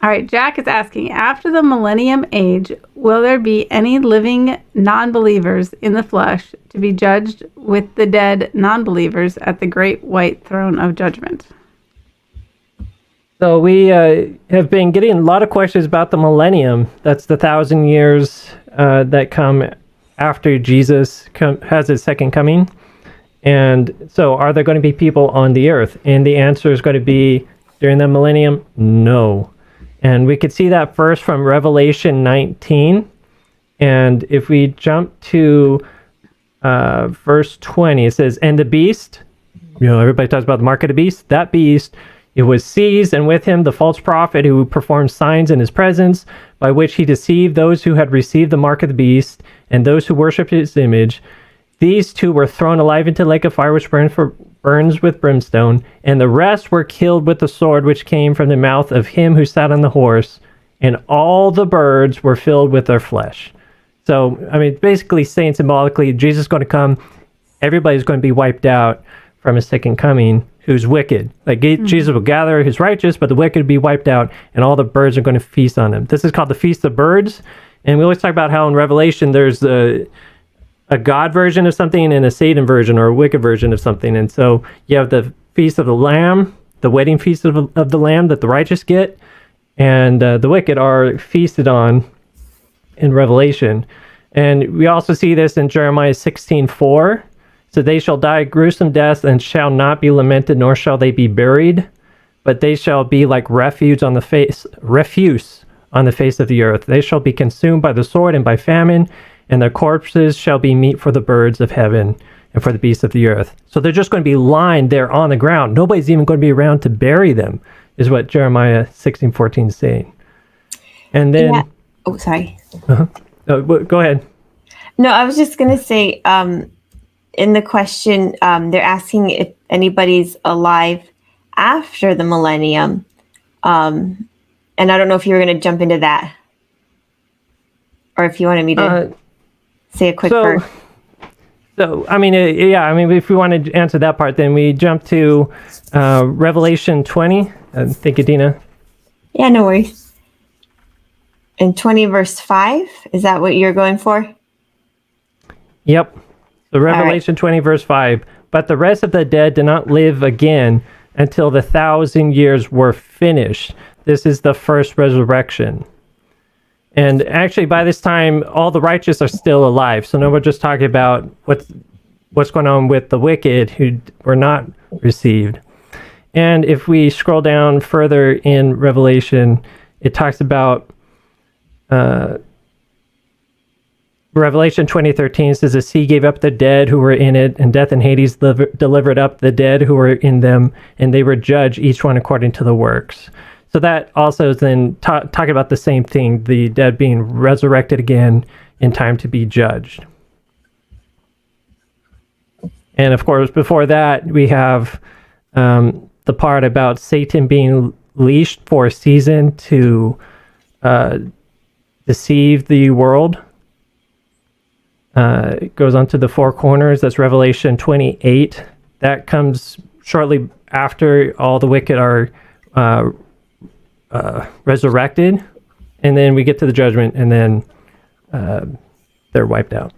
All right, Jack is asking, after the millennium age, will there be any living non-believers in the flesh to be judged with the dead non-believers at the great white throne of judgment? So we have been getting a lot of questions about the millennium. That's the 1,000 years that come after Jesus has his second coming. And so are there going to be people on the earth? And the answer is going to be, during the millennium, no. And we could see that first from Revelation 19. And if we jump to verse 20, it says, and the beast, everybody talks about the mark of the beast, that beast, it was seized, and with him the false prophet who performed signs in his presence, by which he deceived those who had received the mark of the beast, and those who worshipped his image. These two were thrown alive into the lake of fire, which burns with brimstone, and the rest were killed with the sword which came from the mouth of him who sat on the horse, and all the birds were filled with their flesh. So, basically saying symbolically, Jesus is going to come, everybody's going to be wiped out from his second coming, who's wicked. Jesus will gather his righteous, but the wicked will be wiped out, and all the birds are going to feast on him. This is called the Feast of Birds, and we always talk about how in Revelation there's a God version of something and a Satan version or a wicked version of something. And so you have the Feast of the Lamb, the wedding feast of the Lamb that the righteous get, and the wicked are feasted on in Revelation. And we also see this in Jeremiah 16:4. So they shall die gruesome deaths and shall not be lamented, nor shall they be buried, but they shall be like refuse on the face of the earth. They shall be consumed by the sword and by famine, and their corpses shall be meat for the birds of heaven and for the beasts of the earth. So they're just going to be lying there on the ground. Nobody's even going to be around to bury them, is what Jeremiah 16:14 is saying. And then... Yeah. Oh, sorry. Go ahead. No, I was just going to say... in the question, they're asking if anybody's alive after the millennium. And I don't know if you were going to jump into that, or if you wanted me to say a quick word. So, if we want to answer that part, then we jump to Revelation 20. Thank you, Dina. Yeah, no worries. In 20 verse 5, is that what you're going for? Yep. So Revelation 20 verse 5, but the rest of the dead did not live again until the 1,000 years were finished. This is the first resurrection. And actually by this time, all the righteous are still alive. So now we're just talking about what's going on with the wicked who were not received. And if we scroll down further in Revelation, it talks about Revelation 20:13 says, the sea gave up the dead who were in it, and death and Hades delivered up the dead who were in them, and they were judged, each one according to the works. So that also is then talking about the same thing, the dead being resurrected again in time to be judged. And of course, before that, we have the part about Satan being leashed for a season to deceive the world. It goes on to the four corners. That's Revelation 28. That comes shortly after all the wicked are resurrected. And then we get to the judgment, and then they're wiped out.